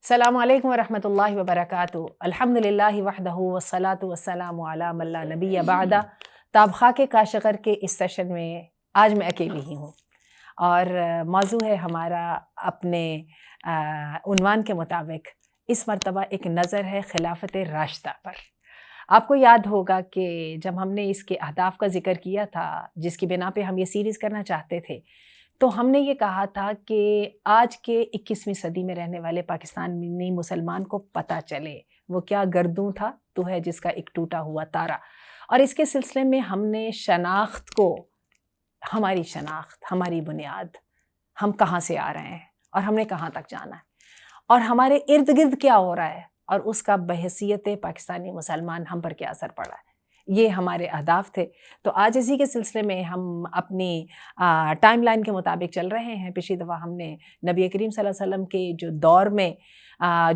السلام علیکم ورحمۃ اللہ وبرکاتہ۔ الحمدللہ وحدہ والصلاۃ والسلام علی من لا نبی بعدہ۔ تاب خاک کاشغر کے اس سیشن میں آج میں اکیلی ہی ہوں اور موضوع ہے ہمارا اپنے عنوان کے مطابق اس مرتبہ ایک نظر ہے خلافت راشدہ پر۔ آپ کو یاد ہوگا کہ جب ہم نے اس کے اہداف کا ذکر کیا تھا جس کی بنا پہ ہم یہ سیریز کرنا چاہتے تھے، تو ہم نے یہ کہا تھا کہ آج کے 21ویں صدی میں رہنے والے پاکستانی مسلمان کو پتہ چلے وہ کیا گردوں تھا تو ہے جس کا ایک ٹوٹا ہوا تارا۔ اور اس کے سلسلے میں ہم نے شناخت کو، ہماری شناخت، ہماری بنیاد، ہم کہاں سے آ رہے ہیں اور ہم نے کہاں تک جانا ہے اور ہمارے ارد گرد کیا ہو رہا ہے اور اس کا بحیثیت پاکستانی مسلمان ہم پر کیا اثر پڑا ہے، یہ ہمارے اہداف تھے۔ تو آج اسی کے سلسلے میں ہم اپنی ٹائم لائن کے مطابق چل رہے ہیں۔ پچھلی دفعہ ہم نے نبی کریم صلی اللہ علیہ وسلم کے جو دور میں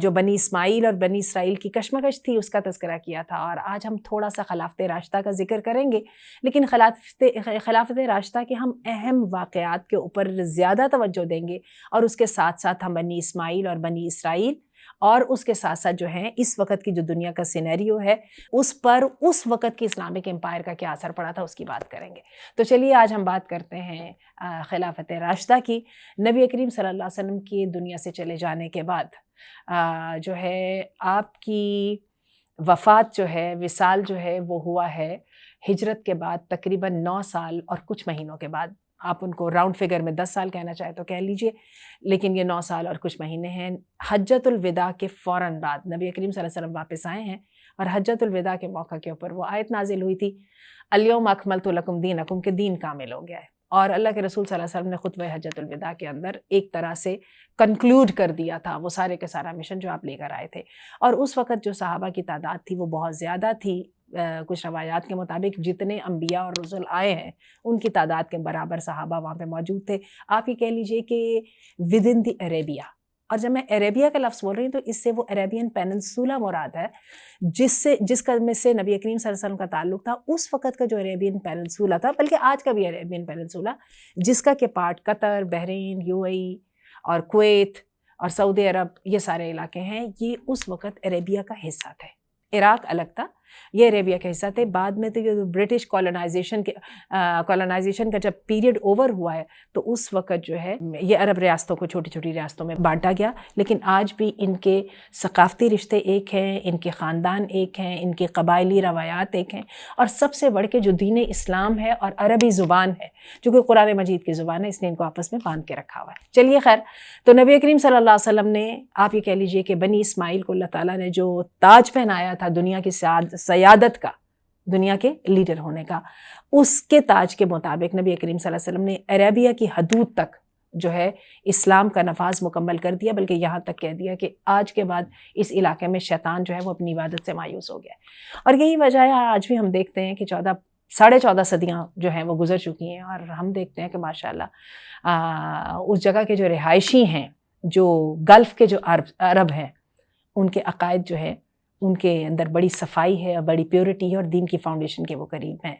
جو بنی اسماعیل اور بنی اسرائیل کی کشمکش تھی اس کا تذکرہ کیا تھا، اور آج ہم تھوڑا سا خلافت راشدہ کا ذکر کریں گے، لیکن خلافت راشدہ کے ہم اہم واقعات کے اوپر زیادہ توجہ دیں گے، اور اس کے ساتھ ساتھ ہم بنی اسماعیل اور بنی اسرائیل اور اس کے ساتھ ساتھ جو ہیں اس وقت کی جو دنیا کا سینیریو ہے اس پر اس وقت کی اسلامک امپائر کا کیا اثر پڑا تھا اس کی بات کریں گے۔ تو چلیے آج ہم بات کرتے ہیں خلافت راشدہ کی۔ نبی کریم صلی اللہ علیہ وسلم کی دنیا سے چلے جانے کے بعد جو ہے آپ کی وفات جو ہے، وصال جو ہے وہ ہوا ہے ہجرت کے بعد تقریباً 9 سال اور کچھ مہینوں کے بعد۔ آپ ان کو راؤنڈ فگر میں 10 سال کہنا چاہے تو کہہ لیجئے، لیکن یہ 9 سال اور کچھ مہینے ہیں۔ حجۃ الوداع کے فوراً بعد نبی کریم صلی اللہ علیہ وسلم واپس آئے ہیں، اور حجۃ الوداع کے موقع کے اوپر وہ آیت نازل ہوئی تھی، الیوم اکملت لکم دینکم، کہ دین کامل ہو گیا ہے۔ اور اللہ کے رسول صلی اللہ علیہ وسلم نے خطبہ حجۃ الوداع کے اندر ایک طرح سے کنکلوڈ کر دیا تھا وہ سارے کے سارا مشن جو آپ لے کر آئے تھے۔ اور اس وقت جو صحابہ کی تعداد تھی وہ بہت زیادہ تھی، کچھ روایات کے مطابق جتنے انبیاء اور رسل آئے ہیں ان کی تعداد کے برابر صحابہ وہاں پہ موجود تھے۔ آپ یہ کہہ لیجئے کہ ودن دی عربیہ، اور جب میں عربیہ کا لفظ بول رہی ہوں تو اس سے وہ عربین پیننسولا مراد ہے، جس کا میں سے نبی کریم صلی اللہ علیہ وسلم کا تعلق تھا۔ اس وقت کا جو عربین پیننسولا تھا، بلکہ آج کا بھی عربین پیننسولا، جس کا کہ پارٹ قطر، بحرین، یو اے ای اور کویت اور سعودی عرب یہ سارے علاقے ہیں، یہ اس وقت عربیہ کا حصہ تھے۔ عراق الگ تھا، یہ عربیہ کا حصہ تھے۔ بعد میں تو یہ برٹش کالونائزیشن کا جب پیریڈ اوور ہوا ہے تو اس وقت جو ہے یہ عرب ریاستوں کو چھوٹی چھوٹی ریاستوں میں بانٹا گیا، لیکن آج بھی ان کے ثقافتی رشتے ایک ہیں، ان کے خاندان ایک ہیں، ان کی قبائلی روایات ایک ہیں، اور سب سے بڑھ کے جو دین اسلام ہے اور عربی زبان ہے جو کہ قرآن مجید کی زبان ہے، اس نے ان کو آپس میں باندھ کے رکھا ہوا ہے۔ چلیے خیر، تو نبی کریم صلی اللہ علیہ وسلم نے، آپ یہ کہہ لیجئے کہ بنی اسماعیل کو اللہ تعالیٰ نے جو تاج پہنایا تھا دنیا کی سیادت کا، دنیا کے لیڈر ہونے کا، اس کے تاج کے مطابق نبی کریم صلی اللہ علیہ وسلم نے عربیہ کی حدود تک جو ہے اسلام کا نفاذ مکمل کر دیا، بلکہ یہاں تک کہہ دیا کہ آج کے بعد اس علاقے میں شیطان جو ہے وہ اپنی عبادت سے مایوس ہو گیا ہے۔ اور یہی وجہ ہے آج بھی ہم دیکھتے ہیں کہ 14.5 صدیاں جو ہیں وہ گزر چکی ہیں، اور ہم دیکھتے ہیں کہ ماشاءاللہ اس جگہ کے جو رہائشی ہیں، جو گلف کے جو عرب ہیں، ان کے عقائد جو ہے ان کے اندر بڑی صفائی ہے اور بڑی پیورٹی ہے، اور دین کی فاؤنڈیشن کے وہ قریب ہیں۔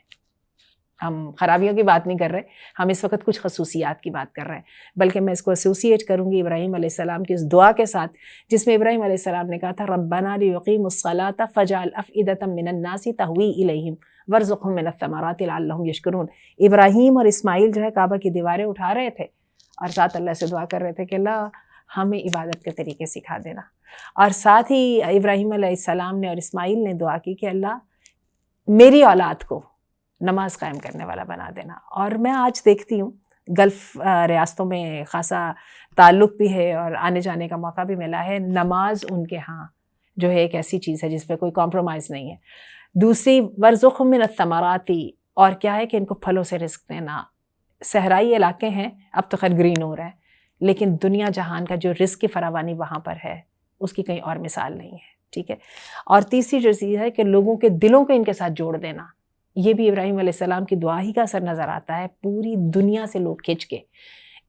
ہم خرابیوں کی بات نہیں کر رہے، ہم اس وقت کچھ خصوصیات کی بات کر رہے ہیں، بلکہ میں اس کو ایسوسیٹ کروں گی ابراہیم علیہ السلام کی اس دعا کے ساتھ جس میں ابراہیم علیہ السلام نے کہا تھا ربنا لیقیموا الصلاۃ فاجعل افئدۃ من الناس تہوی الیہم وارزقہم من الثمرات لعلہم یشکرون۔ ابراہیم اور اسماعیل جو ہے کعبہ کی دیواریں اٹھا رہے تھے اور ساتھ اللہ سے دعا کر رہے تھے کہ اللہ ہمیں عبادت کے طریقے سکھا دینا، اور ساتھ ہی ابراہیم علیہ السلام نے اور اسماعیل نے دعا کی کہ اللہ میری اولاد کو نماز قائم کرنے والا بنا دینا۔ اور میں آج دیکھتی ہوں گلف ریاستوں میں خاصا تعلق بھی ہے اور آنے جانے کا موقع بھی ملا ہے، نماز ان کے ہاں جو ہے ایک ایسی چیز ہے جس پہ کوئی کمپرومائز نہیں ہے۔ دوسری وارزقہم من الثمرات، اور کیا ہے کہ ان کو پھلوں سے رزق دینا۔ صحرائی علاقے ہیں، اب تو خیر گرین ہو رہا ہے، لیکن دنیا جہان کا جو رزق کی فراوانی وہاں پر ہے اس کی کہیں اور مثال نہیں ہے، ٹھیک ہے۔ اور تیسری جو چیز ہے کہ لوگوں کے دلوں کو ان کے ساتھ جوڑ دینا، یہ بھی ابراہیم علیہ السلام کی دعا ہی کا اثر نظر آتا ہے۔ پوری دنیا سے لوگ کھنچ کے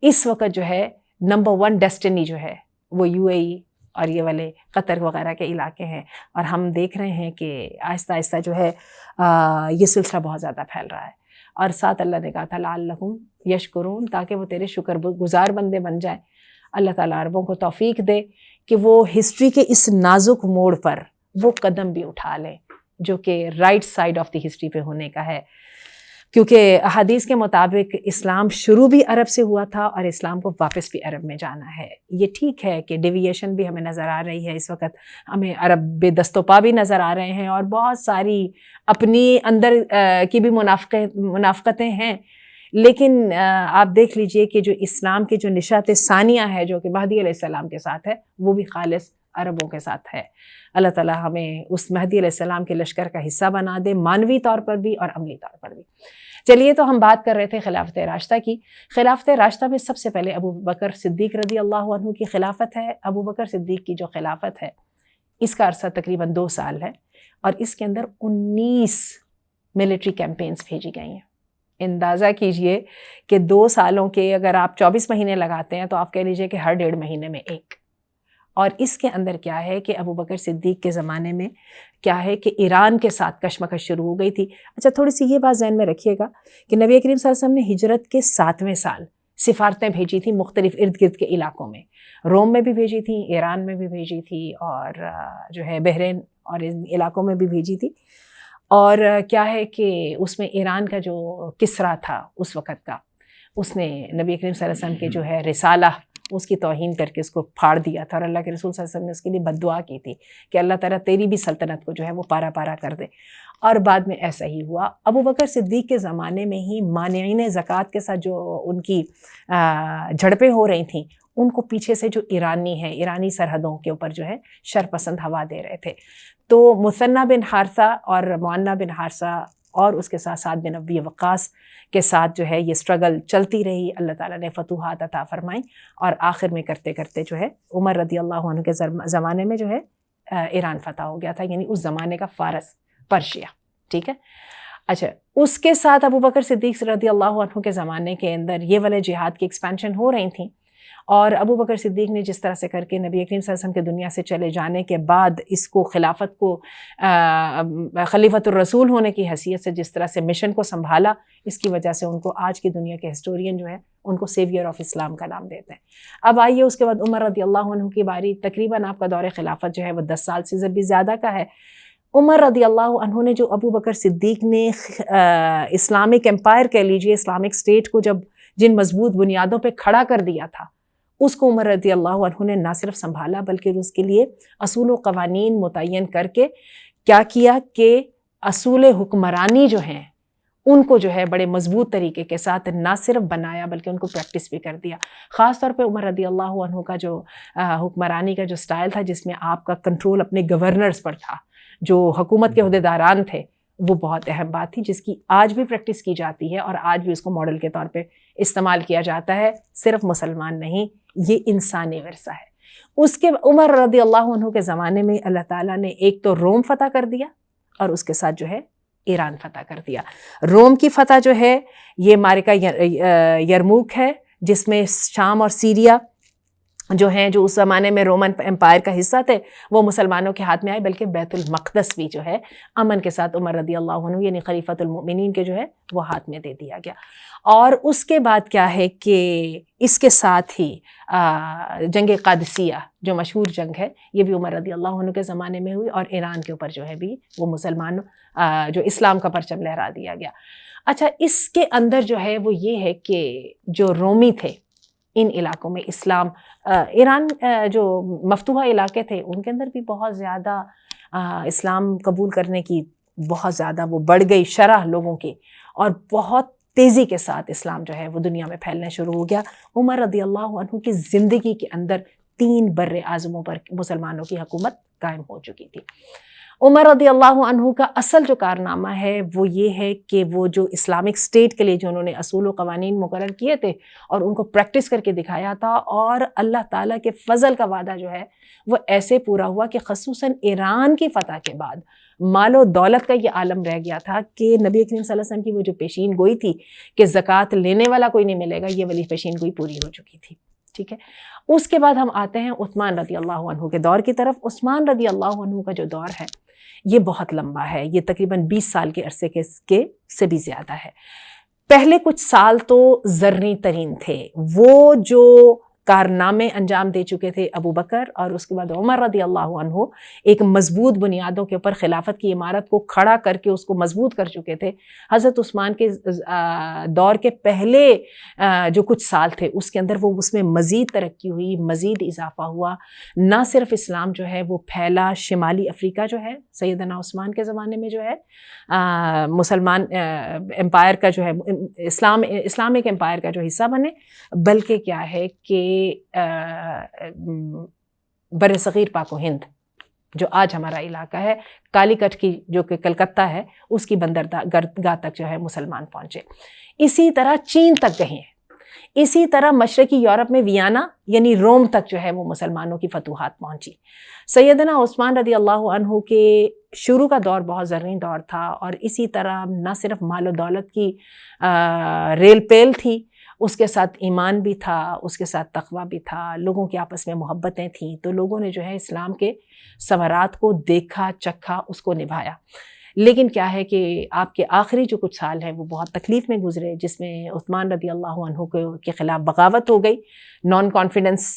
اس وقت جو ہے نمبر 1 ڈیسٹنی جو ہے وہ یو اے ای اور یہ والے قطر وغیرہ کے علاقے ہیں، اور ہم دیکھ رہے ہیں کہ آہستہ آہستہ جو ہے یہ سلسلہ بہت زیادہ پھیل رہا ہے۔ اور ساتھ اللہ نے کہا تھا لعلہم یشکرون، تاکہ وہ تیرے شکر گزار بندے بن جائیں۔ اللہ تعالیٰ عربوں کو توفیق دے کہ وہ ہسٹری کے اس نازک موڑ پر وہ قدم بھی اٹھا لیں جو کہ right side of the history پہ ہونے کا ہے، کیونکہ احادیث کے مطابق اسلام شروع بھی عرب سے ہوا تھا اور اسلام کو واپس بھی عرب میں جانا ہے۔ یہ ٹھیک ہے کہ ڈیویشن بھی ہمیں نظر آ رہی ہے، اس وقت ہمیں عرب بے دست و پا بھی نظر آ رہے ہیں اور بہت ساری اپنی اندر کی بھی منافقتیں ہیں، لیکن آپ دیکھ لیجئے کہ جو اسلام کی جو نشاط ثانیہ ہے جو کہ مہدی علیہ السلام کے ساتھ ہے، وہ بھی خالص عربوں کے ساتھ ہے۔ اللہ تعالیٰ ہمیں اس مہدی علیہ السلام کے لشکر کا حصہ بنا دے، معنوی طور پر بھی اور عملی طور پر بھی۔ چلیے، تو ہم بات کر رہے تھے خلافت راشدہ کی۔ خلافت راشدہ میں سب سے پہلے ابو بکر صدیق رضی اللہ عنہ کی خلافت ہے۔ ابو بکر صدیق کی جو خلافت ہے اس کا عرصہ تقریباً 2 سال ہے، اور اس کے اندر 19 ملٹری کیمپینز بھیجی گئی ہیں۔ اندازہ کیجئے کہ 2 سالوں کے اگر آپ 24 مہینے لگاتے ہیں تو آپ کہہ لیجئے کہ ہر 1.5 مہینے میں ایک۔ اور اس کے اندر کیا ہے کہ ابو بکر صدیق کے زمانے میں کیا ہے کہ ایران کے ساتھ کشمکش شروع ہو گئی تھی۔ اچھا، تھوڑی سی یہ بات ذہن میں رکھیے گا کہ نبی کریم صلی اللہ علیہ وسلم نے ہجرت کے 7ویں سال سفارتیں بھیجی تھیں مختلف ارد گرد کے علاقوں میں، روم میں بھی بھیجی تھیں، ایران میں بھی بھیجی تھی، اور جو ہے بحرین اور ان علاقوں میں بھی بھیجی تھی۔ اور کیا ہے کہ اس میں ایران کا جو کسرا تھا اس وقت کا، اس نے نبی کریم صلی اللہ علیہ وسلم کے جو ہے رسالہ اس کی توہین کر کے اس کو پھاڑ دیا تھا، اور اللہ کے رسول صلی اللہ علیہ وسلم نے اس کے لیے بد دعا کی تھی کہ اللہ تعالیٰ تیری بھی سلطنت کو جو ہے وہ پارا پارا کر دے، اور بعد میں ایسا ہی ہوا۔ ابو بکر صدیق کے زمانے میں ہی مانعین زکوٰۃ کے ساتھ جو ان کی جھڑپیں ہو رہی تھیں، ان کو پیچھے سے جو ایرانی ہیں، ایرانی سرحدوں کے اوپر جو ہے شرپسند ہوا دے رہے تھے، تو مثنیٰ بن حارثہ اور معنہ بن حارثہ اور اس کے ساتھ سعد بن ابی وقاص کے ساتھ جو ہے یہ سٹرگل چلتی رہی۔ اللہ تعالیٰ نے فتوحات عطا فرمائیں، اور آخر میں کرتے کرتے جو ہے عمر رضی اللہ عنہ کے زمانے میں جو ہے ایران فتح ہو گیا تھا، یعنی اس زمانے کا فارس، پرشیا، ٹھیک ہے۔ اچھا، اس کے ساتھ ابو بکر صدیق رضی اللہ عنہ کے زمانے کے اندر یہ والے جہاد کی ایکسپینشن ہو رہی تھیں، اور ابو بکر صدیق نے جس طرح سے کر کے نبی کریم صلی اللہ علیہ وسلم کے دنیا سے چلے جانے کے بعد اس کو خلافت کو خلیفۃ الرسول ہونے کی حیثیت سے جس طرح سے مشن کو سنبھالا، اس کی وجہ سے ان کو آج کی دنیا کے ہسٹورین جو ہے ان کو سیویئر آف اسلام کا نام دیتے ہیں۔ اب آئیے اس کے بعد عمر رضی اللہ عنہ کی باری، تقریباً آپ کا دور خلافت جو ہے وہ 10 سال سے بھی زیادہ کا ہے۔ عمر رضی اللہ عنہ نے جو ابو بکر صدیق نے اسلامک امپائر کہہ لیجیے، اسلامک اسٹیٹ کو جب جن مضبوط بنیادوں پہ کھڑا کر دیا تھا، اس کو عمر رضی اللہ عنہ نے نہ صرف سنبھالا بلکہ اس کے لیے اصول و قوانین متعین کر کے کیا کیا کہ اصول حکمرانی جو ہیں ان کو جو ہے بڑے مضبوط طریقے کے ساتھ نہ صرف بنایا بلکہ ان کو پریکٹس بھی کر دیا۔ خاص طور پہ عمر رضی اللہ عنہ کا جو حکمرانی کا جو سٹائل تھا، جس میں آپ کا کنٹرول اپنے گورنرز پر تھا، جو حکومت کے عہدیداران تھے، وہ بہت اہم بات تھی جس کی آج بھی پریکٹس کی جاتی ہے، اور آج بھی اس کو ماڈل کے طور پہ استعمال کیا جاتا ہے۔ صرف مسلمان نہیں، یہ انسانی ورثہ ہے۔ اس کے عمر رضی اللہ عنہ کے زمانے میں اللہ تعالیٰ نے ایک تو روم فتح کر دیا، اور اس کے ساتھ جو ہے ایران فتح کر دیا۔ روم کی فتح جو ہے یہ معرکہ یرموک ہے، جس میں شام اور سیریا جو ہیں، جو اس زمانے میں رومن امپائر کا حصہ تھے، وہ مسلمانوں کے ہاتھ میں آئے، بلکہ بیت المقدس بھی جو ہے امن کے ساتھ عمر رضی اللہ عنہ یعنی خلیفۃ المؤمنین کے جو ہے وہ ہاتھ میں دے دیا گیا۔ اور اس کے بعد کیا ہے کہ اس کے ساتھ ہی جنگ قادسیہ جو مشہور جنگ ہے، یہ بھی عمر رضی اللہ عنہ کے زمانے میں ہوئی، اور ایران کے اوپر جو ہے بھی وہ مسلمان جو اسلام کا پرچم لہرا دیا گیا۔ اچھا، اس کے اندر جو ہے وہ یہ ہے کہ جو رومی تھے ان علاقوں میں اسلام، ایران جو مفتوحہ علاقے تھے ان کے اندر بھی بہت زیادہ اسلام قبول کرنے کی بہت زیادہ وہ بڑھ گئی شرح لوگوں کی، اور بہت تیزی کے ساتھ اسلام جو ہے وہ دنیا میں پھیلنا شروع ہو گیا۔ عمر رضی اللہ عنہ کی زندگی کے اندر 3 بر اعظموں پر مسلمانوں کی حکومت قائم ہو چکی تھی۔ عمر رضی اللہ عنہ کا اصل جو کارنامہ ہے وہ یہ ہے کہ وہ جو اسلامک اسٹیٹ کے لیے جو انہوں نے اصول و قوانین مقرر کیے تھے اور ان کو پریکٹس کر کے دکھایا تھا، اور اللہ تعالیٰ کے فضل کا وعدہ جو ہے وہ ایسے پورا ہوا کہ خصوصاً ایران کی فتح کے بعد مال و دولت کا یہ عالم رہ گیا تھا کہ نبی کریم صلی اللہ علیہ وسلم کی وہ جو پیشین گوئی تھی کہ زکوٰۃ لینے والا کوئی نہیں ملے گا، یہ والی پیشین گوئی پوری ہو چکی تھی، ٹھیک ہے۔ اس کے بعد ہم آتے ہیں عثمان رضی اللہ عنہ کے دور کی طرف۔ عثمان رضی اللہ عنہ کا جو دور ہے یہ بہت لمبا ہے، یہ تقریباً 20 سال کے عرصے کے سے بھی زیادہ ہے۔ پہلے کچھ سال تو زرنی ترین تھے، وہ جو کارنامے انجام دے چکے تھے ابو بکر، اور اس کے بعد عمر رضی اللہ عنہ ایک مضبوط بنیادوں کے اوپر خلافت کی عمارت کو کھڑا کر کے اس کو مضبوط کر چکے تھے۔ حضرت عثمان کے دور کے پہلے جو کچھ سال تھے اس کے اندر وہ اس میں مزید ترقی ہوئی، مزید اضافہ ہوا۔ نہ صرف اسلام جو ہے وہ پھیلا، شمالی افریقہ جو ہے سیدنا عثمان کے زمانے میں جو ہے مسلمان امپائر کا جو ہے اسلامک امپائر کا جو حصہ بنے، بلکہ کیا ہے کہ بر صغیر پاک و ہند جو آج ہمارا علاقہ ہے، کالی کٹ کی جو کہ کلکتہ ہے، اس کی بندرگاہ تک جو ہے مسلمان پہنچے۔ اسی طرح چین تک گئے ہیں، اسی طرح مشرقی یورپ میں ویانا یعنی روم تک جو ہے وہ مسلمانوں کی فتوحات پہنچی۔ سیدنا عثمان رضی اللہ عنہ کے شروع کا دور بہت زرعی دور تھا، اور اسی طرح نہ صرف مال و دولت کی ریل پیل تھی، اس کے ساتھ ایمان بھی تھا، اس کے ساتھ تقویٰ بھی تھا، لوگوں کے آپس میں محبتیں تھیں، تو لوگوں نے جو ہے اسلام کے ثمرات کو دیکھا، چکھا، اس کو نبھایا۔ لیکن کیا ہے کہ آپ کے آخری جو کچھ سال ہیں وہ بہت تکلیف میں گزرے، جس میں عثمان رضی اللہ عنہ کے خلاف بغاوت ہو گئی، نان کانفیڈنس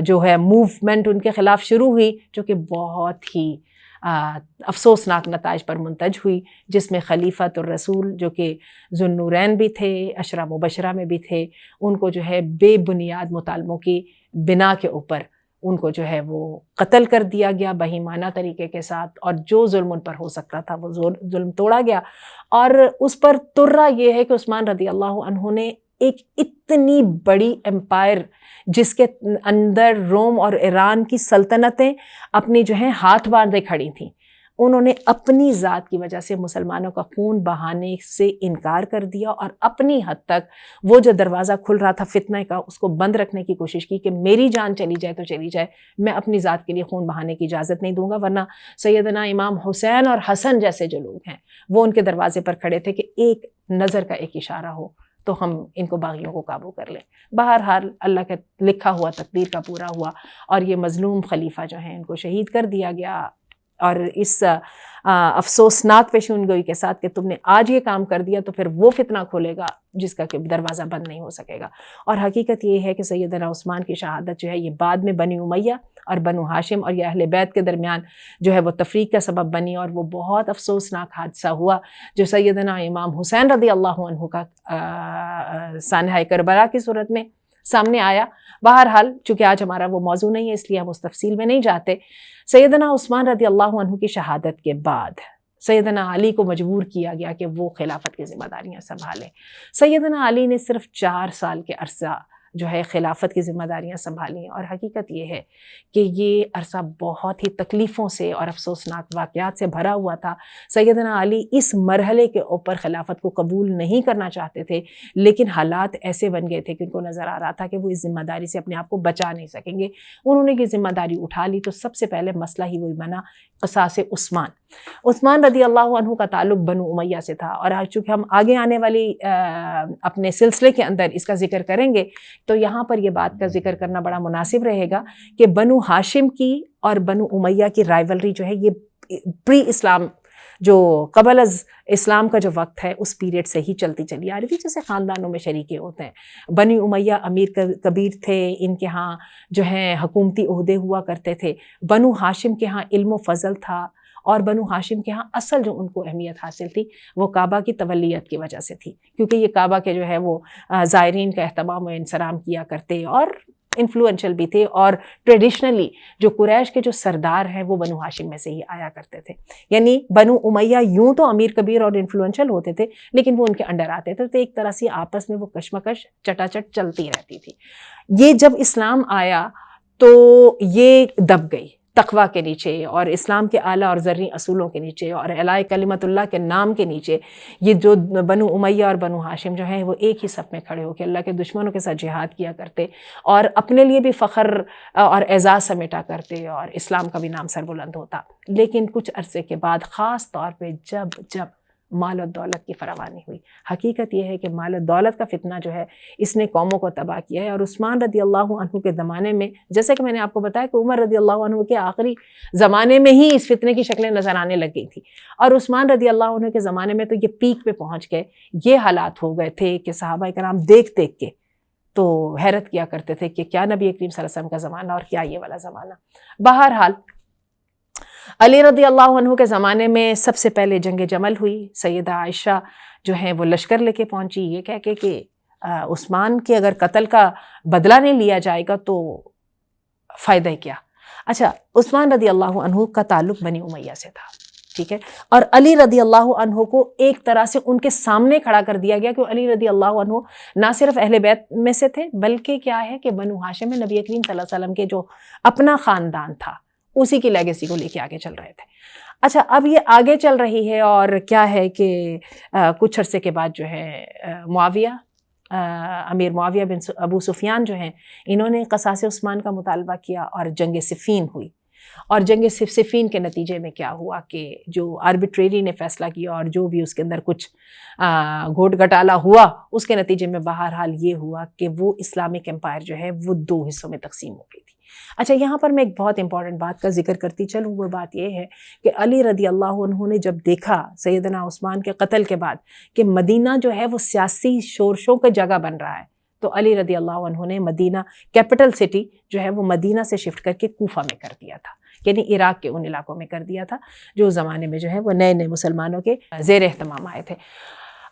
جو ہے موومنٹ ان کے خلاف شروع ہوئی، جو کہ بہت ہی افسوسناک نتائج پر منتج ہوئی، جس میں خلیفۃ الرسول جو کہ ذو النورین بھی تھے، عشرہ مبشرہ میں بھی تھے، ان کو جو ہے بے بنیاد مطالبوں کی بنا کے اوپر ان کو جو ہے وہ قتل کر دیا گیا بہیمانہ طریقے کے ساتھ، اور جو ظلم ان پر ہو سکتا تھا وہ ظلم توڑا گیا۔ اور اس پر ترا یہ ہے کہ عثمان رضی اللہ عنہ نے ایک اتنی بڑی امپائر جس کے اندر روم اور ایران کی سلطنتیں اپنی جو ہیں ہاتھ باندھے کھڑی تھیں، انہوں نے اپنی ذات کی وجہ سے مسلمانوں کا خون بہانے سے انکار کر دیا، اور اپنی حد تک وہ جو دروازہ کھل رہا تھا فتنہ کا اس کو بند رکھنے کی کوشش کی کہ میری جان چلی جائے تو چلی جائے، میں اپنی ذات کے لیے خون بہانے کی اجازت نہیں دوں گا، ورنہ سیدنا امام حسین اور حسن جیسے جو لوگ ہیں وہ ان کے دروازے پر کھڑے تھے کہ ایک نظر کا ایک اشارہ ہو تو ہم ان کو باغیوں کو قابو کر لیں۔ بہرحال اللہ کا لکھا ہوا تقدیر کا پورا ہوا، اور یہ مظلوم خلیفہ جو ہیں ان کو شہید کر دیا گیا، اور اس افسوسناک پیشین گوئی کے ساتھ کہ تم نے آج یہ کام کر دیا تو پھر وہ فتنہ کھولے گا جس کا کہ دروازہ بند نہیں ہو سکے گا۔ اور حقیقت یہ ہے کہ سیدنا عثمان کی شہادت جو ہے یہ بعد میں بنی امیہ اور بنو ہاشم اور یہ اہل بیت کے درمیان جو ہے وہ تفریق کا سبب بنی، اور وہ بہت افسوسناک حادثہ ہوا جو سیدنا امام حسین رضی اللہ عنہ کا سانحہ کربلا کی صورت میں سامنے آیا۔ بہرحال چونکہ آج ہمارا وہ موضوع نہیں ہے اس لیے ہم اس تفصیل میں نہیں جاتے۔ سیدنا عثمان رضی اللہ عنہ کی شہادت کے بعد سیدنا علی کو مجبور کیا گیا کہ وہ خلافت کی ذمہ داریاں سنبھالیں۔ سیدنا علی نے صرف 4 سال کے عرصہ جو ہے خلافت کی ذمہ داریاں سنبھالیں، اور حقیقت یہ ہے کہ یہ عرصہ بہت ہی تکلیفوں سے اور افسوسناک واقعات سے بھرا ہوا تھا۔ سیدنا علی اس مرحلے کے اوپر خلافت کو قبول نہیں کرنا چاہتے تھے، لیکن حالات ایسے بن گئے تھے کہ ان کو نظر آ رہا تھا کہ وہ اس ذمہ داری سے اپنے آپ کو بچا نہیں سکیں گے۔ انہوں نے یہ ذمہ داری اٹھا لی، تو سب سے پہلے مسئلہ ہی وہی بنا، قصاص عثمان۔ عثمان رضی اللہ عنہ کا تعلق بنو امیہ سے تھا، اور چونکہ ہم آگے آنے والی اپنے سلسلے کے اندر اس کا ذکر کریں گے تو یہاں پر یہ بات کا ذکر کرنا بڑا مناسب رہے گا کہ بنو ہاشم کی اور بنو امیہ کی رائیولری جو ہے یہ پری اسلام جو قبل از اسلام کا جو وقت ہے اس پیریڈ سے ہی چلتی چلی آ رہی تھی، جیسے خاندانوں میں شریکے ہوتے ہیں۔ بنی امیہ امیر کبیر تھے، ان کے ہاں جو ہیں حکومتی عہدے ہوا کرتے تھے۔ بنو ہاشم کے ہاں علم و فضل تھا، اور بنو ہاشم کے ہاں اصل جو ان کو اہمیت حاصل تھی وہ کعبہ کی تولیت کی وجہ سے تھی، کیونکہ یہ کعبہ کے جو ہے وہ زائرین کا اہتمام و انصرام کیا کرتے اور انفلوئنشل بھی تھے، اور ٹریڈیشنلی جو قریش کے جو سردار ہیں وہ بنو ہاشم میں سے ہی آیا کرتے تھے۔ یعنی بنو امیہ یوں تو امیر کبیر اور انفلوئنشل ہوتے تھے لیکن وہ ان کے انڈر آتے تھے، تو ایک طرح سے آپس میں وہ کشمکش چٹاچٹ چلتی رہتی تھی۔ یہ جب اسلام آیا تو یہ دب گئی تقویٰ کے نیچے اور اسلام کے اعلیٰ اور زرعی اصولوں کے نیچے اور اعلاء کلمت اللہ کے نام کے نیچے۔ یہ جو بنو امیہ اور بنو ہاشم جو ہیں وہ ایک ہی صف میں کھڑے ہو کے اللہ کے دشمنوں کے ساتھ جہاد کیا کرتے، اور اپنے لیے بھی فخر اور اعزاز سمیٹا کرتے، اور اسلام کا بھی نام سربلند ہوتا۔ لیکن کچھ عرصے کے بعد خاص طور پہ جب مال و دولت کی فراوانی ہوئی، حقیقت یہ ہے کہ مال و دولت کا فتنہ جو ہے اس نے قوموں کو تباہ کیا ہے۔ اور عثمان رضی اللہ عنہ کے زمانے میں، جیسے کہ میں نے آپ کو بتایا کہ عمر رضی اللہ عنہ کے آخری زمانے میں ہی اس فتنے کی شکلیں نظر آنے لگ گئی تھی، اور عثمان رضی اللہ عنہ کے زمانے میں تو یہ پیک پہ پہنچ گئے۔ یہ حالات ہو گئے تھے کہ صحابہ کرام دیکھ کے تو حیرت کیا کرتے تھے کہ کیا نبی کریم صلی اللہ علیہ وسلم کا زمانہ اور کیا یہ والا زمانہ۔ بہرحال علی رضی اللہ عنہ کے زمانے میں سب سے پہلے جنگ جمل ہوئی، سیدہ عائشہ جو ہیں وہ لشکر لے کے پہنچی یہ کہہ کے کہ عثمان کے اگر قتل کا بدلہ نہیں لیا جائے گا تو فائدہ کیا۔ اچھا، عثمان رضی اللہ عنہ کا تعلق بنی امیہ سے تھا، ٹھیک ہے، اور علی رضی اللہ عنہ کو ایک طرح سے ان کے سامنے کھڑا کر دیا گیا کہ علی رضی اللہ عنہ نہ صرف اہل بیت میں سے تھے بلکہ کیا ہے کہ بنو ہاشم میں نبی کریم صلی اللہ علیہ وسلم کے جو اپنا خاندان تھا اسی کی لیگیسی کو لے کے آگے چل رہے تھے۔ اچھا، اب یہ آگے چل رہی ہے اور کیا ہے کہ کچھ عرصے کے بعد جو ہے معاویہ امیر معاویہ بن ابو سفیان جو ہیں انہوں نے قصاص عثمان کا مطالبہ کیا اور جنگ صفین ہوئی، اور جنگ صفین کے نتیجے میں کیا ہوا کہ جو آربیٹریری نے فیصلہ کیا اور جو بھی اس کے اندر کچھ گھوٹ گھٹالا ہوا اس کے نتیجے میں بہرحال یہ ہوا کہ وہ اسلامک امپائر جو ہے وہ دو حصوں میں تقسیم ہو گئی تھی۔ اچھا، یہاں پر میں ایک بہت امپورٹنٹ بات کا ذکر کرتی چلوں، وہ بات یہ ہے کہ علی رضی اللہ عنہ نے جب دیکھا سیدنا عثمان کے قتل کے بعد کہ مدینہ جو ہے وہ سیاسی شورشوں کا جگہ بن رہا ہے، تو علی رضی اللہ عنہ نے مدینہ کیپٹل سٹی جو ہے وہ مدینہ سے شفٹ کر کے کوفہ میں کر دیا تھا، یعنی عراق کے ان علاقوں میں کر دیا تھا جو زمانے میں جو ہے وہ نئے نئے مسلمانوں کے زیر اہتمام آئے تھے۔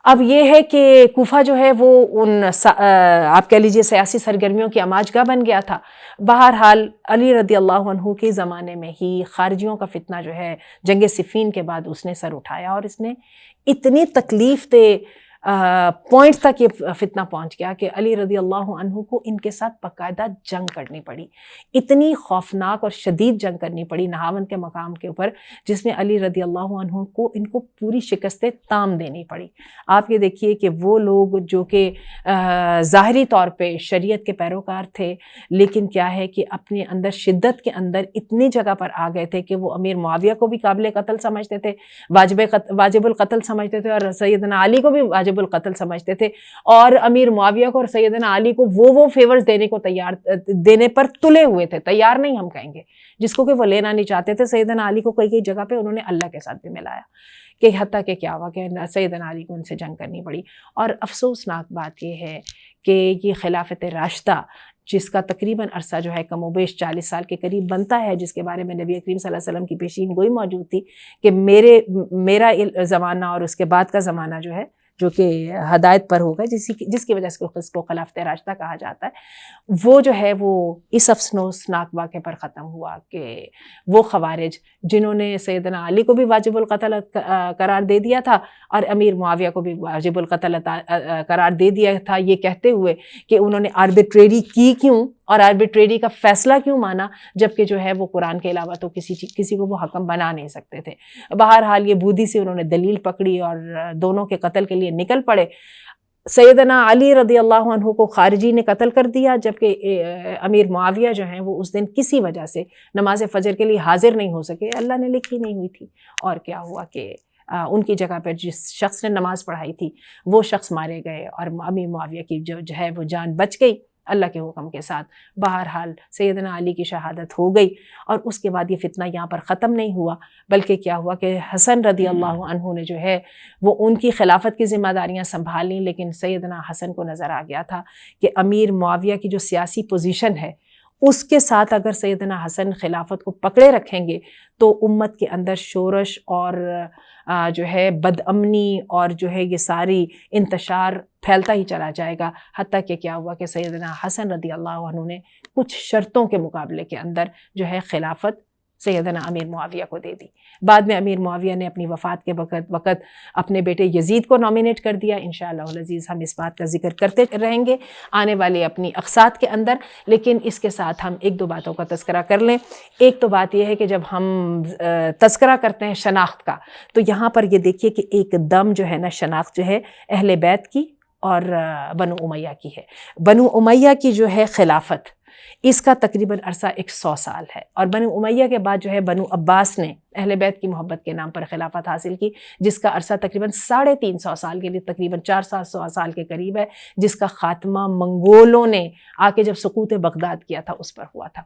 اب یہ ہے کہ کوفہ جو ہے وہ ان آپ کہہ لیجئے سیاسی سرگرمیوں کی آماج گاہ بن گیا تھا۔ بہرحال علی رضی اللہ عنہ کے زمانے میں ہی خارجیوں کا فتنہ جو ہے جنگ صفین کے بعد اس نے سر اٹھایا، اور اس نے اتنی تکلیف دے پوائنٹ تک یہ فتنہ پہنچ گیا کہ علی رضی اللہ عنہ کو ان کے ساتھ باقاعدہ جنگ کرنی پڑی، اتنی خوفناک اور شدید جنگ کرنی پڑی نہاوند کے مقام کے اوپر، جس میں علی رضی اللہ عنہ کو ان کو پوری شکست تام دینی پڑی۔ آپ یہ دیکھیے کہ وہ لوگ جو کہ ظاہری طور پہ شریعت کے پیروکار تھے لیکن کیا ہے کہ اپنے اندر شدت کے اندر اتنی جگہ پر آ گئے تھے کہ وہ امیر معاویہ کو بھی قابل قتل سمجھتے تھے، واجب القتل سمجھتے تھے، اور سیدنا علی کو بھی واجب القتل سمجھتے تھے، اور امیر معاویہ کو اور سیدنا علی کو وہ فیورز دینے پر تلے ہوئے تھے، تیار نہیں ہم کہیں گے، جس کو کہ وہ لینا نہیں چاہتے تھے۔ سیدنا علی کو کئی جگہ پہ انہوں نے اللہ کے ساتھ بھی ملایا، کہ حتیٰ کہ کیا ہوا کہ سیدنا علی کو ان سے جنگ کرنی پڑی۔ اور افسوسناک بات یہ ہے کہ یہ خلافت راشدہ جس کا تقریباً عرصہ جو ہے کم و بیش 40 سال کے قریب بنتا ہے، جس کے بارے میں نبی کریم صلی اللہ علیہ وسلم کی پیشین گوئی موجود تھی کہ میرا زمانہ اور اس کے بعد کا زمانہ جو ہے جو کہ ہدایت پر ہوگا، جس کی وجہ سے اس کو خلافت راشدہ کہا جاتا ہے، وہ جو ہے وہ اس افسوسناک واقعے پر ختم ہوا کہ وہ خوارج جنہوں نے سیدنا علی کو بھی واجب القتل قرار دے دیا تھا اور امیر معاویہ کو بھی واجب القتل قرار دے دیا تھا، یہ کہتے ہوئے کہ انہوں نے آربیٹریری کی کیوں اور آربیٹریری کا فیصلہ کیوں مانا، جبکہ جو ہے وہ قرآن کے علاوہ تو کسی کو وہ حکم بنا نہیں سکتے تھے۔ بہرحال یہ بودھی سے انہوں نے دلیل پکڑی اور دونوں کے قتل کے لیے نکل پڑے۔ سیدنا علی رضی اللہ عنہ کو خارجی نے قتل کر دیا، جبکہ امیر معاویہ جو ہیں وہ اس دن کسی وجہ سے نماز فجر کے لیے حاضر نہیں ہو سکے، اللہ نے لکھی نہیں ہوئی تھی، اور کیا ہوا کہ ان کی جگہ پر جس شخص نے نماز پڑھائی تھی وہ شخص مارے گئے، اور امیر معاویہ کی جو ہے وہ جان بچ گئی اللہ کے حکم کے ساتھ۔ بہرحال سیدنا علی کی شہادت ہو گئی، اور اس کے بعد یہ فتنہ یہاں پر ختم نہیں ہوا، بلکہ کیا ہوا کہ حسن رضی اللہ عنہ نے جو ہے وہ ان کی خلافت کی ذمہ داریاں سنبھال لیں، لیکن سیدنا حسن کو نظر آ گیا تھا کہ امیر معاویہ کی جو سیاسی پوزیشن ہے اس کے ساتھ اگر سیدنا حسن خلافت کو پکڑے رکھیں گے تو امت کے اندر شورش اور جو ہے بد امنی اور جو ہے یہ ساری انتشار پھیلتا ہی چلا جائے گا، حتیٰ کہ کیا ہوا کہ سیدنا حسن رضی اللہ عنہ نے کچھ شرطوں کے مقابلے کے اندر جو ہے خلافت سیدنا امیر معاویہ کو دے دی۔ بعد میں امیر معاویہ نے اپنی وفات کے وقت اپنے بیٹے یزید کو نامینیٹ کر دیا۔ انشاءاللہ العزیز ہم اس بات کا ذکر کرتے رہیں گے آنے والے اپنی اقساط کے اندر، لیکن اس کے ساتھ ہم ایک دو باتوں کا تذکرہ کر لیں۔ ایک تو بات یہ ہے کہ جب ہم تذکرہ کرتے ہیں شناخت کا، تو یہاں پر یہ دیکھیے کہ ایک دم جو ہے نا شناخت جو ہے اہل بیت کی اور بنو امیہ کی ہے۔ بنو امیہ کی جو ہے خلافت اس کا تقریباً عرصہ 100 سال ہے، اور بنو امیہ کے بعد جو ہے بنو عباس نے اہل بیت کی محبت کے نام پر خلافت حاصل کی، جس کا عرصہ تقریباً 350 سال کے لیے تقریباً 400 سال کے قریب ہے، جس کا خاتمہ منگولوں نے آ کے جب سقوط بغداد کیا تھا اس پر ہوا تھا۔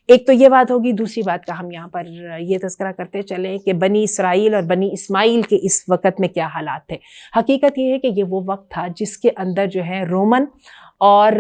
ایک تو یہ بات ہوگی، دوسری بات کا ہم یہاں پر یہ تذکرہ کرتے چلیں کہ بنی اسرائیل اور بنی اسماعیل کے اس وقت میں کیا حالات تھے۔ حقیقت یہ ہے کہ یہ وہ وقت تھا جس کے اندر جو ہے رومن اور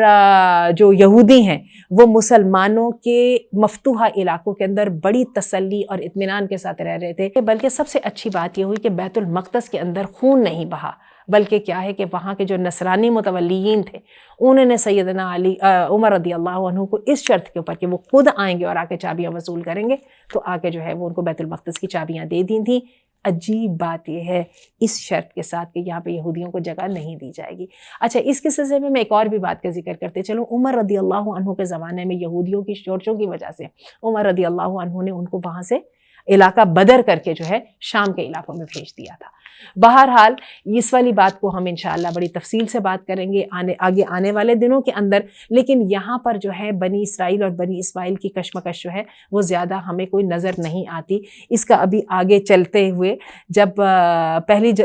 جو یہودی ہیں وہ مسلمانوں کے مفتوحہ علاقوں کے اندر بڑی تسلی اور اطمینان کے ساتھ رہ رہے تھے، بلکہ سب سے اچھی بات یہ ہوئی کہ بیت المقدس کے اندر خون نہیں بہا، بلکہ کیا ہے کہ وہاں کے جو نصرانی متولیین تھے انہوں نے سیدنا عمر رضی اللہ عنہ کو اس شرط کے اوپر کہ وہ خود آئیں گے اور آ کے چابیاں وصول کریں گے، تو آ کے جو ہے وہ ان کو بیت المقدس کی چابیاں دے دی تھیں۔ عجیب بات یہ ہے اس شرط کے ساتھ کہ یہاں پہ یہودیوں کو جگہ نہیں دی جائے گی۔ اچھا، اس کے سلسلے میں ایک اور بھی بات کا ذکر کرتے چلوں۔ عمر رضی اللہ عنہ کے زمانے میں یہودیوں کی شورشوں کی وجہ سے عمر رضی اللہ عنہ نے ان کو وہاں سے علاقہ بدر کر کے جو ہے شام کے علاقوں میں بھیج دیا تھا۔ بہرحال اس والی بات کو ہم انشاءاللہ بڑی تفصیل سے بات کریں گے آگے آنے والے دنوں کے اندر، لیکن یہاں پر جو ہے بنی اسرائیل اور بنی اسماعیل کی کشمکش جو ہے وہ زیادہ ہمیں کوئی نظر نہیں آتی۔ اس کا ابھی آگے چلتے ہوئے جب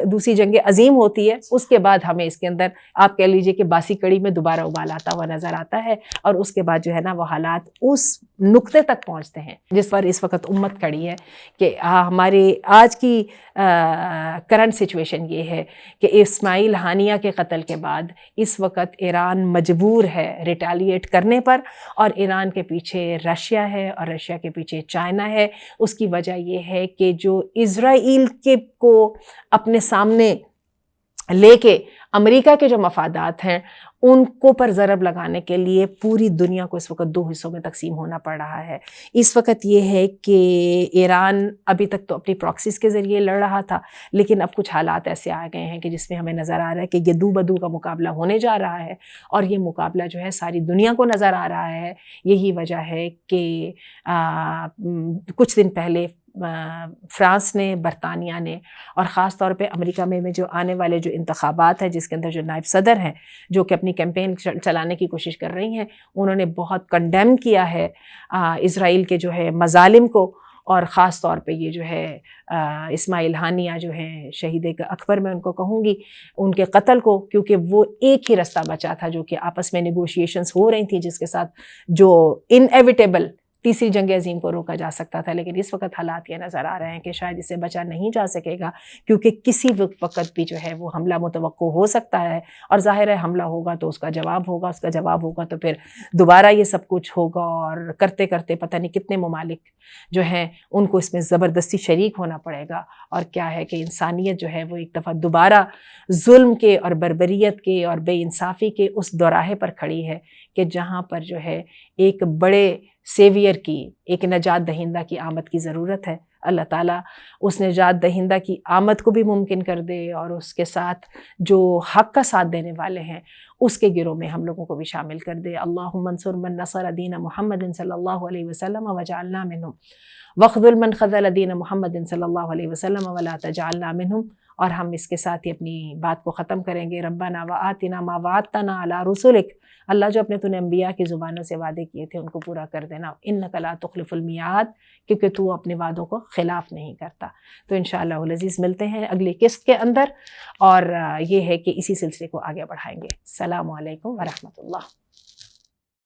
دوسری جنگ عظیم ہوتی ہے اس کے بعد ہمیں اس کے اندر آپ کہہ لیجئے کہ باسی کڑی میں دوبارہ ابال آتا ہوا نظر آتا ہے، اور اس کے بعد جو ہے نا وہ حالات اس نقطے تک پہنچتے ہیں جس پر اس وقت امت کھڑی ہے کہ ہمارے آج کی کرنٹ سچویشن یہ ہے کہ اسماعیل ہانیہ کے قتل کے بعد اس وقت ایران مجبور ہے ریٹیلیٹ کرنے پر، اور ایران کے پیچھے رشیا ہے اور رشیا کے پیچھے چائنا ہے۔ اس کی وجہ یہ ہے کہ جو اسرائیل کو اپنے سامنے لے کے امریکہ کے جو مفادات ہیں ان کو پر ضرب لگانے کے لیے پوری دنیا کو اس وقت دو حصوں میں تقسیم ہونا پڑ رہا ہے۔ اس وقت یہ ہے کہ ایران ابھی تک تو اپنی پراکسیز کے ذریعے لڑ رہا تھا، لیکن اب کچھ حالات ایسے آ گئے ہیں کہ جس میں ہمیں نظر آ رہا ہے کہ یہ دو بدو کا مقابلہ ہونے جا رہا ہے، اور یہ مقابلہ جو ہے ساری دنیا کو نظر آ رہا ہے۔ یہی وجہ ہے کہ کچھ دن پہلے فرانس نے، برطانیہ نے، اور خاص طور پہ امریکہ میں جو آنے والے جو انتخابات ہیں جس کے اندر جو نائب صدر ہیں جو کہ اپنی کیمپین چلانے کی کوشش کر رہی ہیں، انہوں نے بہت کنڈیم کیا ہے اسرائیل کے جو ہے مظالم کو، اور خاص طور پہ یہ جو ہے اسماعیل ہانیہ جو ہیں شہید اکبر میں ان کو کہوں گی، ان کے قتل کو، کیونکہ وہ ایک ہی رستہ بچا تھا جو کہ آپس میں نیگوشیشنز ہو رہی تھیں جس کے ساتھ جو انیویٹیبل تیسری جنگ عظیم کو روکا جا سکتا تھا، لیکن اس وقت حالات یہ نظر آ رہے ہیں کہ شاید اسے بچا نہیں جا سکے گا، کیونکہ کسی وقت بھی جو ہے وہ حملہ متوقع ہو سکتا ہے، اور ظاہر ہے حملہ ہوگا تو اس کا جواب ہوگا تو پھر دوبارہ یہ سب کچھ ہوگا، اور کرتے کرتے پتہ نہیں کتنے ممالک جو ہیں ان کو اس میں زبردستی شریک ہونا پڑے گا، اور کیا ہے کہ انسانیت جو ہے وہ ایک دفعہ دوبارہ ظلم کے اور بربریت کے اور بے انصافی کے اس دوراہے پر کھڑی ہے کہ جہاں پر جو ہے ایک بڑے سیویئر کی، ایک نجات دہندہ کی آمد کی ضرورت ہے۔ اللہ تعالیٰ اس نجات دہندہ کی آمد کو بھی ممکن کر دے، اور اس کے ساتھ جو حق کا ساتھ دینے والے ہیں اس کے گروہ میں ہم لوگوں کو بھی شامل کر دے۔ اللہم انصر من نصر دین محمد صلی اللہ علیہ وسلم وجعلنا منہم، واخذل من خذل دین محمد صلی اللہ علیہ وسلم ولا تجعلنا منہم۔ اور ہم اس کے ساتھ ہی اپنی بات کو ختم کریں گے۔ ربنا وآتنا ما وعدتنا علی رسلک، اللہ جو اپنے تو نے انبیاء کی زبانوں سے وعدے کیے تھے ان کو پورا کر دینا، انک لا تخلف المیعاد، کیونکہ تو اپنے وعدوں کو خلاف نہیں کرتا۔ تو انشاءاللہ العزیز ملتے ہیں اگلی قسط کے اندر، اور یہ ہے کہ اسی سلسلے کو آگے بڑھائیں گے۔ السلام علیکم ورحمۃ اللہ۔